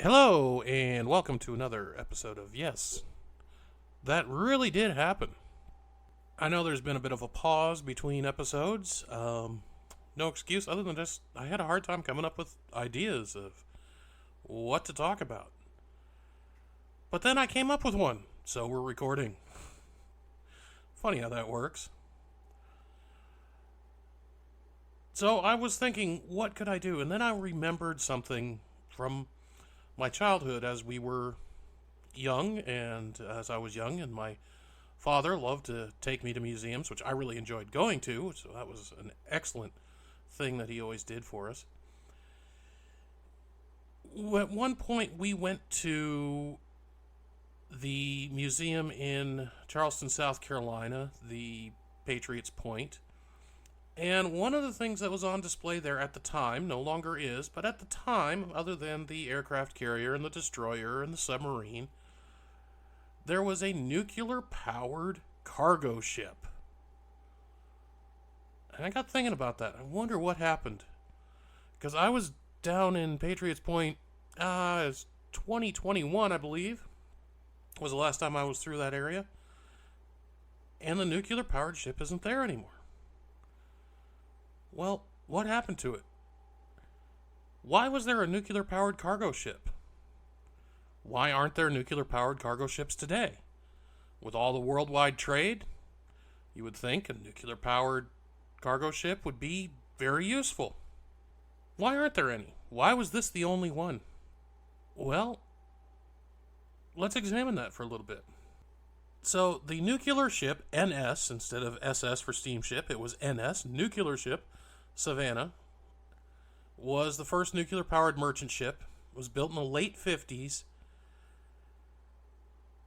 Hello, and welcome to another episode of Yes, that really did happen. I know there's been a bit of a pause between episodes. No excuse other than just I had a hard time coming up with ideas of what to talk about. But then I came up with one, so we're recording. Funny how that works. So I was thinking, what could I do? And then I remembered something from my childhood as we were young, and as I was young, and my father loved to take me to museums, which I really enjoyed going to, so that was an excellent thing that he always did for us. At one point, we went to the museum in Charleston, South Carolina, the Patriots Point. And one of the things that was on display there at the time, no longer is, but at the time, other than the aircraft carrier and the destroyer and the submarine, there was a nuclear-powered cargo ship. And I got thinking about that. I wonder what happened. Because I was down in Patriots Point, it's 2021, I believe, was the last time I was through that area. And the nuclear-powered ship isn't there anymore. Well, what happened to it? Why was there a nuclear-powered cargo ship? Why aren't there nuclear-powered cargo ships today? With all the worldwide trade, you would think a nuclear-powered cargo ship would be very useful. Why aren't there any? Why was this the only one? Well, let's examine that for a little bit. So, the nuclear ship, NS, instead of SS for steamship, it was NS, nuclear ship, Savannah, was the first nuclear-powered merchant ship. It was built in the late 50s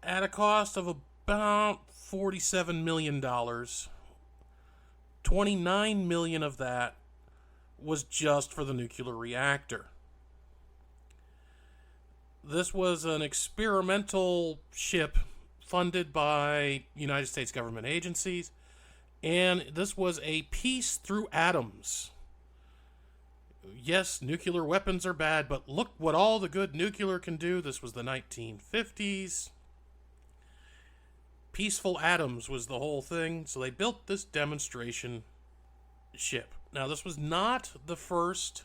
at a cost of about $47 million. $29 million of that was just for the nuclear reactor. This was an experimental ship funded by United States government agencies, and this was a peace through atoms. Yes, nuclear weapons are bad, but look what all the good nuclear can do. This was the 1950s. Peaceful atoms was the whole thing, so they built this demonstration ship. Now, this was not the first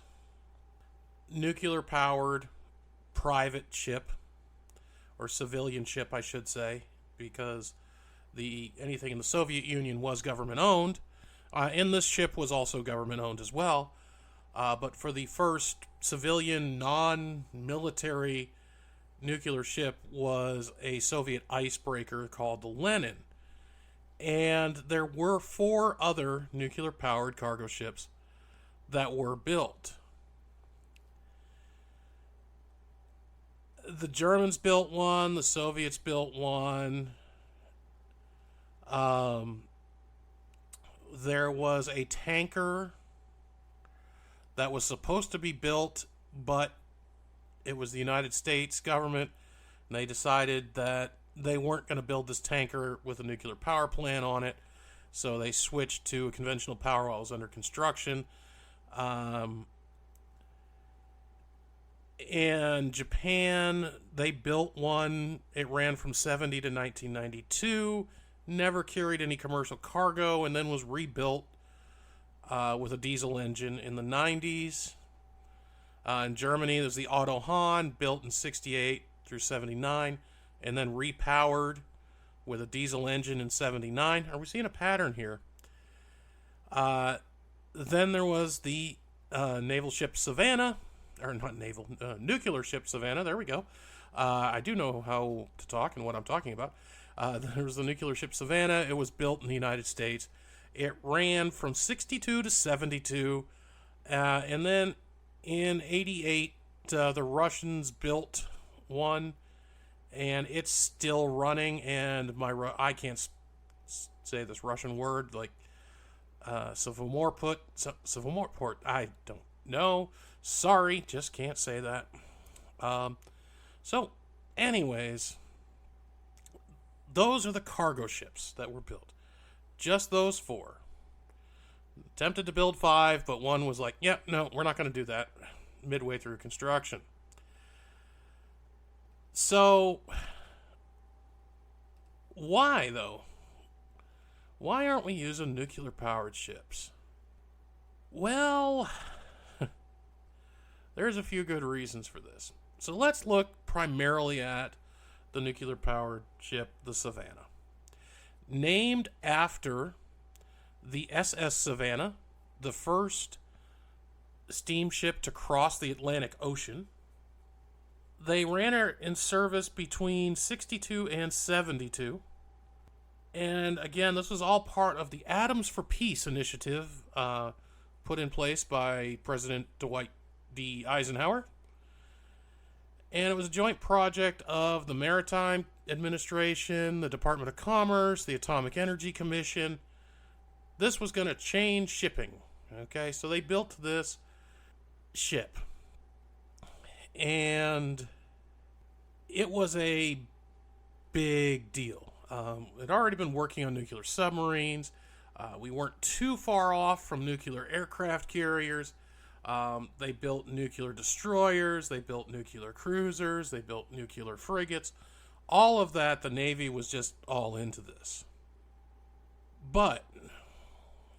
nuclear-powered private ship, or civilian ship, I should say, because anything in the Soviet Union was government owned, and this ship was also government owned as well. But for the first civilian, non-military nuclear ship was a Soviet icebreaker called the Lenin. And there were 4 other nuclear-powered cargo ships that were built. The Germans built one, the Soviets built one. There was a tanker that was supposed to be built, but it was the United States government, and they decided that they weren't going to build this tanker with a nuclear power plant on it, so they switched to a conventional power while it was under construction. And Japan, they built one. It ran from 70 to 1992, never carried any commercial cargo, and then was rebuilt with a diesel engine in the 90s. In Germany, there's the Otto Hahn, built in 68 through 79, and then repowered with a diesel engine in 79. Are we seeing a pattern here? Then there was the naval ship Savannah, or not naval, nuclear ship Savannah, there we go. I do know how to talk and what I'm talking about. There was the nuclear ship Savannah. It was built in the United States. It ran from 62 to 72, and then in 88, the Russians built one, and it's still running, and I can't say this Russian word, like Savomorport, I don't know. Sorry, just can't say that. So, anyways, those are the cargo ships that were built. Just those 4. Attempted to build 5, but 1 was like, no, we're not going to do that midway through construction. So, why, though? Why aren't we using nuclear-powered ships? Well, there's a few good reasons for this. So let's look primarily at the nuclear-powered ship, the Savannah. Named after the SS Savannah, the first steamship to cross the Atlantic Ocean. They ran her in service between 62 and 72. And again, this was all part of the Atoms for Peace initiative put in place by President Dwight D. Eisenhower. And it was a joint project of the Maritime Administration, the Department of Commerce, the Atomic Energy Commission. This was going to change shipping. Okay, so they built this ship. And it was a big deal. It had already been working on nuclear submarines. We weren't too far off from nuclear aircraft carriers. They built nuclear destroyers. They built nuclear cruisers. They built nuclear frigates. All of that, the Navy was just all into this. But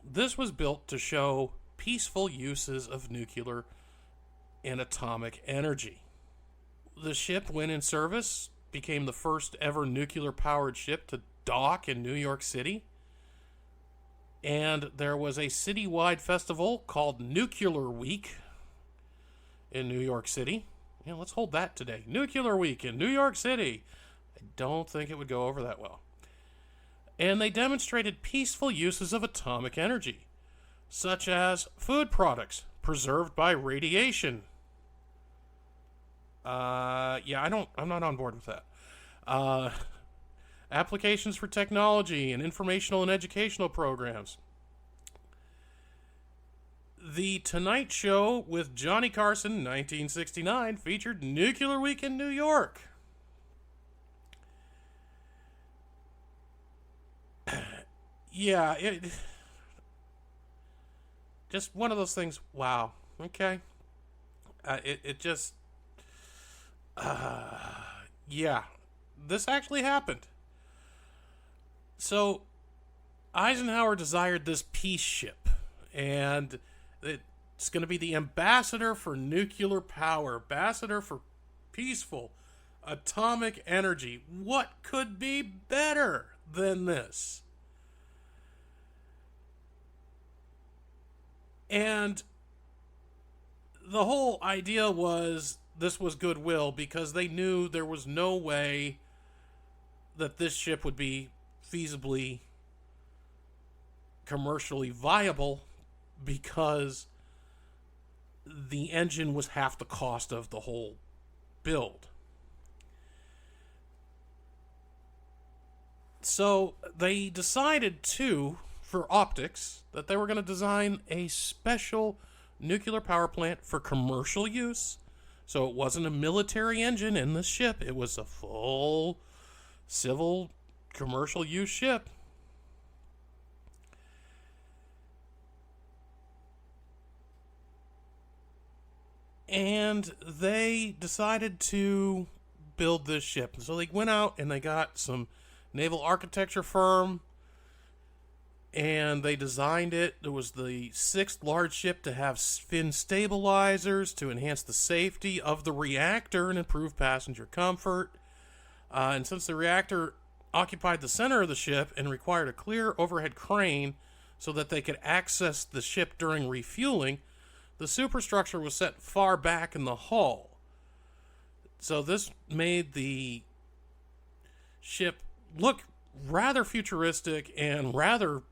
this was built to show peaceful uses of nuclear and atomic energy. The ship went in service, became the first ever nuclear-powered ship to dock in New York City. And there was a citywide festival called Nuclear Week in New York City. Yeah, let's hold that today. Nuclear Week in New York City. I don't think it would go over that well. And they demonstrated peaceful uses of atomic energy, such as food products preserved by radiation. I'm not on board with that. Applications for technology and informational and educational programs. The Tonight Show with Johnny Carson, 1969, featured Nuclear Week in New York. Yeah, just one of those things. Wow. Okay. Yeah, this actually happened. So, Eisenhower desired this peace ship, and it's going to be the ambassador for nuclear power, ambassador for peaceful atomic energy. What could be better than this? And the whole idea was this was goodwill because they knew there was no way that this ship would be feasibly commercially viable because the engine was half the cost of the whole build. So they decided for optics, that they were going to design a special nuclear power plant for commercial use. So it wasn't a military engine in the ship. It was a full civil commercial use ship. And they decided to build this ship. So they went out and they got some naval architecture firm and they designed it. It was the sixth large ship to have fin stabilizers to enhance the safety of the reactor and improve passenger comfort. And since the reactor occupied the center of the ship and required a clear overhead crane so that they could access the ship during refueling, the superstructure was set far back in the hull. So this made the ship look rather futuristic and rather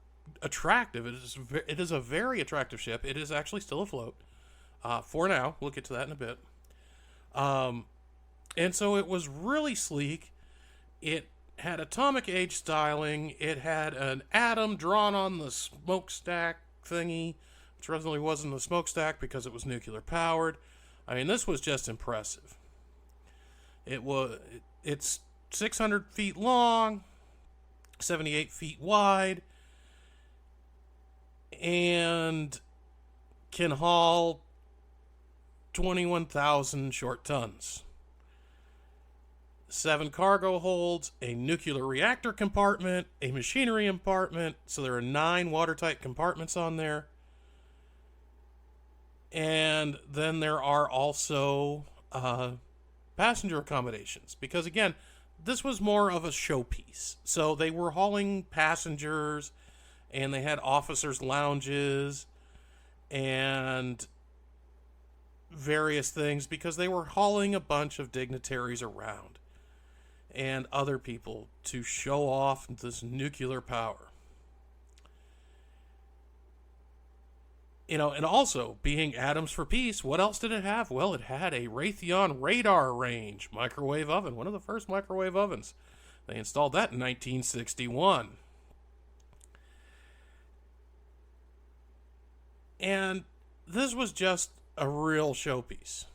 attractive. It is a very attractive ship. It is actually still afloat for now. We'll get to that in a bit. And so it was really sleek. It had atomic age styling. It had an atom drawn on the smokestack thingy, which really wasn't a smokestack because it was nuclear powered. I mean, this was just impressive. It's 600 feet long, 78 feet wide, and can haul 21,000 short tons. 7 cargo holds, a nuclear reactor compartment, a machinery compartment. So there are 9 watertight compartments on there. And then there are also passenger accommodations. Because again, this was more of a showpiece. So they were hauling passengers, and they had officers' lounges and various things because they were hauling a bunch of dignitaries around and other people to show off this nuclear power. You know, and also, being atoms for peace, what else did it have? Well, it had a Raytheon radar range microwave oven, one of the first microwave ovens. They installed that in 1961. And this was just a real showpiece.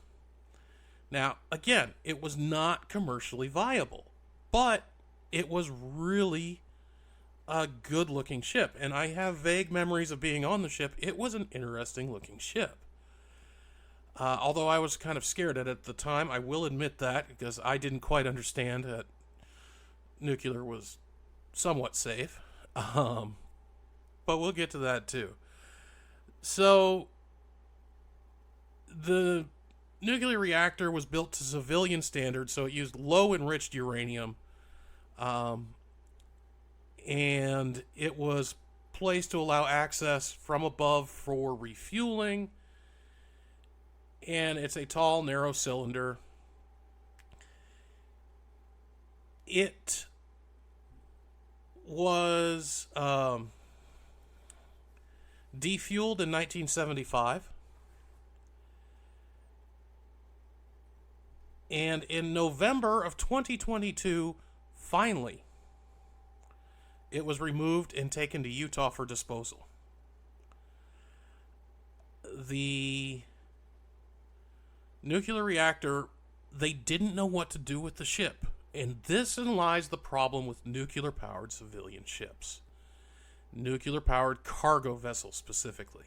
Now, again, it was not commercially viable, but it was really a good-looking ship, and I have vague memories of being on the ship. It was an interesting-looking ship. Although I was kind of scared at the time, I will admit that, because I didn't quite understand that nuclear was somewhat safe. But we'll get to that, too. So, the nuclear reactor was built to civilian standards, so it used low-enriched uranium, and it was placed to allow access from above for refueling. And it's a tall, narrow cylinder. It was defueled in 1975. And in November of 2022, finally, it was removed and taken to Utah for disposal. The nuclear reactor, they didn't know what to do with the ship. And this lies the problem with nuclear-powered civilian ships. Nuclear-powered cargo vessels, specifically.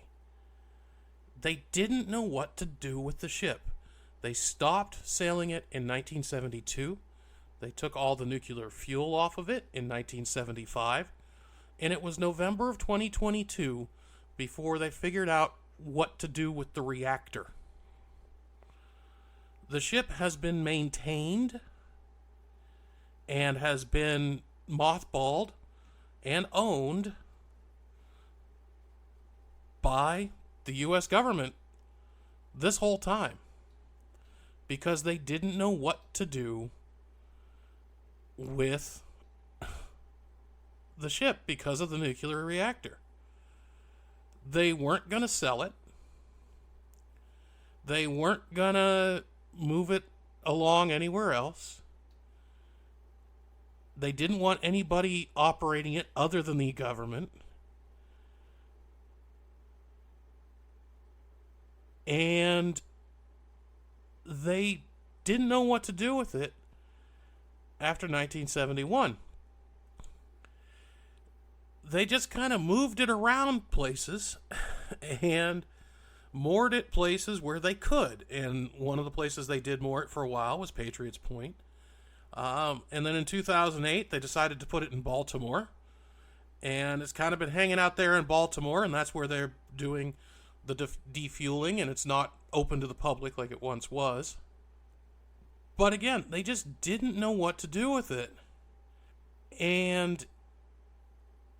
They didn't know what to do with the ship. They stopped sailing it in 1972. They took all the nuclear fuel off of it in 1975, and it was November of 2022 before they figured out what to do with the reactor. The ship has been maintained and has been mothballed and owned by the U.S. government this whole time because they didn't know what to do with the ship because of the nuclear reactor. They weren't going to sell it. They weren't going to move it along anywhere else. They didn't want anybody operating it other than the government. And they didn't know what to do with it after 1971. They just kind of moved it around places and moored it places where they could. And one of the places they did moor it for a while was Patriots Point. And then in 2008, they decided to put it in Baltimore. And it's kind of been hanging out there in Baltimore, and that's where they're doing the defueling, and it's not open to the public like it once was. But again, they just didn't know what to do with it. And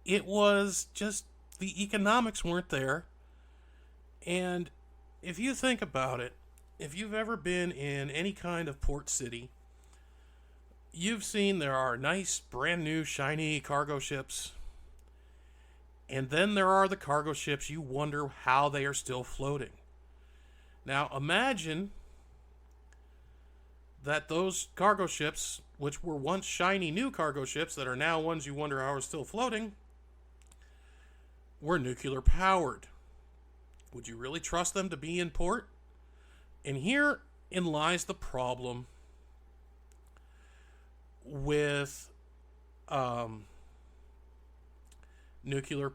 it was just, the economics weren't there. And if you think about it, if you've ever been in any kind of port city, you've seen there are nice, brand new, shiny cargo ships. And then there are the cargo ships you wonder how they are still floating. Now imagine that those cargo ships, which were once shiny new cargo ships that are now ones you wonder how are still floating, were nuclear powered. Would you really trust them to be in port? And herein lies the problem with nuclear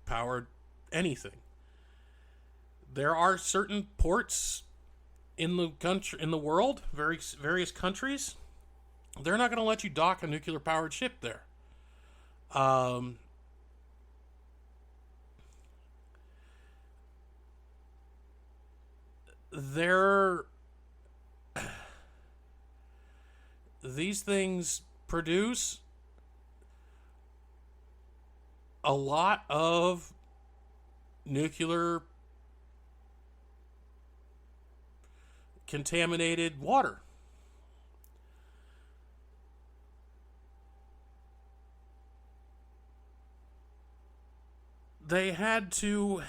powered anything. There are certain ports in the country, in the world, various countries, they're not going to let you dock a nuclear powered ship there. Um, they're these things produce a lot of nuclear contaminated water. They had to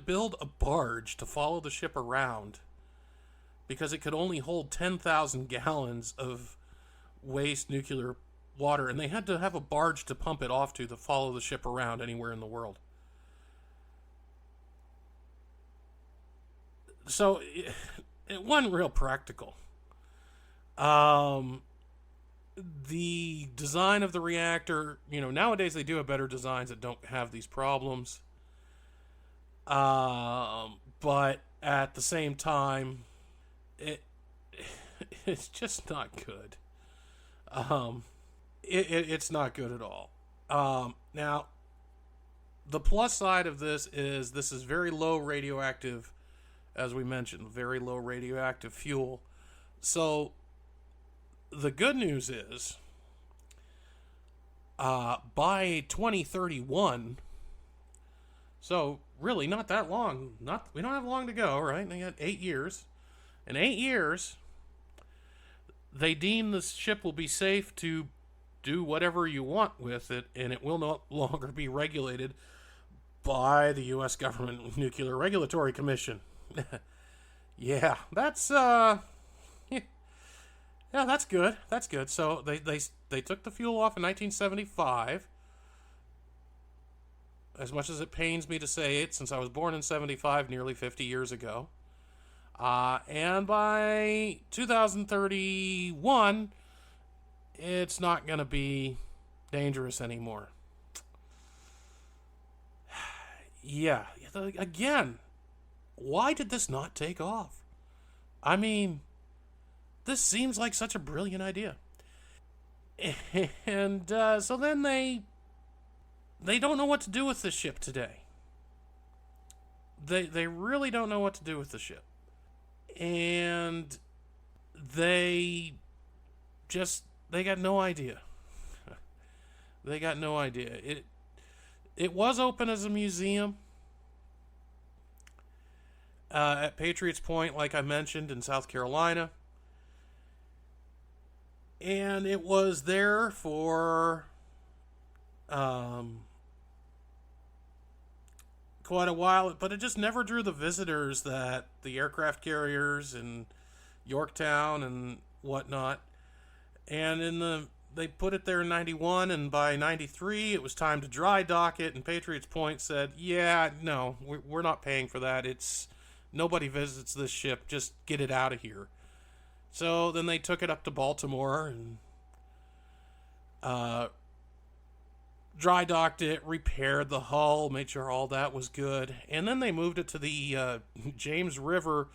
build a barge to follow the ship around because it could only hold 10,000 gallons of waste nuclear water, and they had to have a barge to pump it off to follow the ship around anywhere in the world. So it wasn't real practical. The design of the reactor, nowadays they do have better designs that don't have these problems. But at the same time, it's just not good. It's not good at all. Now, the plus side of this is very low radioactive, as we mentioned, very low radioactive fuel. So the good news is, by 2031, so really not that long. We don't have long to go, right? They got 8 years. In 8 years, they deem the ship will be safe to do whatever you want with it, and it will no longer be regulated by the U.S. Government Nuclear Regulatory Commission. Yeah, that's that's good. That's good. So they took the fuel off in 1975. As much as it pains me to say it, since I was born in 75, nearly 50 years ago. And by 2031, it's not going to be dangerous anymore. Yeah, again, why did this not take off? I mean, this seems like such a brilliant idea. And so then they don't know what to do with the ship today. They really don't know what to do with the ship. And they got no idea. They got no idea. It was open as a museum at Patriots Point, like I mentioned, in South Carolina. And it was there for quite a while, but it just never drew the visitors that the aircraft carriers in Yorktown and whatnot. And they put it there in 91, and by 93 it was time to dry dock it, and Patriots Point said, yeah, no, we're not paying for that. Nobody visits this ship, just get it out of here. So then they took it up to Baltimore and dry docked it, repaired the hull, made sure all that was good, and then they moved it to the James River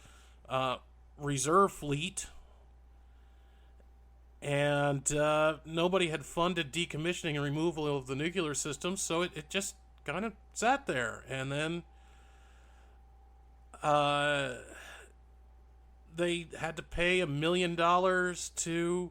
Reserve Fleet. And nobody had funded decommissioning and removal of the nuclear system, so it just kind of sat there. And then they had to pay $1 million to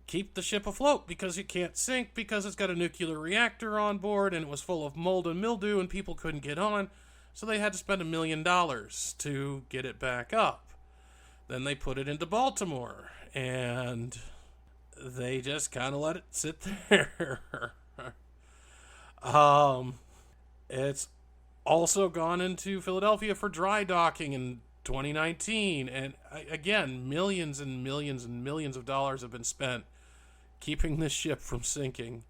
keep the ship afloat because it can't sink because it's got a nuclear reactor on board and it was full of mold and mildew and people couldn't get on. So they had to spend $1 million to get it back up. Then they put it into Baltimore. And they just kind of let it sit there. It's also gone into Philadelphia for dry docking in 2019. And again, millions and millions and millions of dollars have been spent keeping this ship from sinking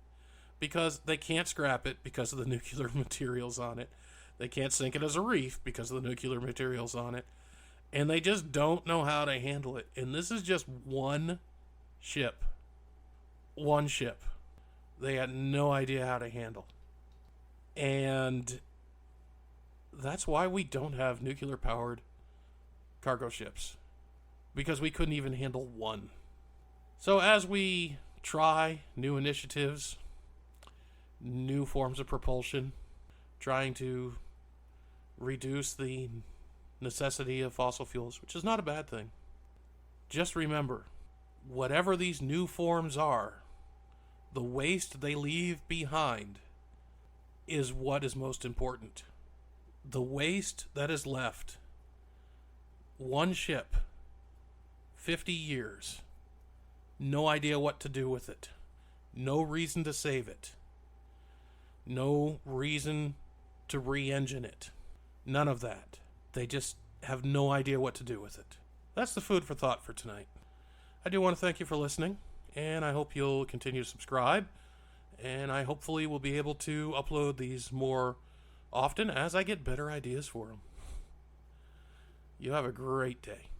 because they can't scrap it because of the nuclear materials on it. They can't sink it as a reef because of the nuclear materials on it. And they just don't know how to handle it. And this is just one ship. One ship. They had no idea how to handle. And that's why we don't have nuclear-powered cargo ships because we couldn't even handle one. So as we try new initiatives, new forms of propulsion, trying to reduce the necessity of fossil fuels, which is not a bad thing, just remember, whatever these new forms are, the waste they leave behind is what is most important. The waste that is left, one ship, 50 years, no idea what to do with it, no reason to save it, no reason to re-engine it, none of that. They just have no idea what to do with it. That's the food for thought for tonight. I do want to thank you for listening, and I hope you'll continue to subscribe, and I hopefully will be able to upload these more often as I get better ideas for them. You have a great day.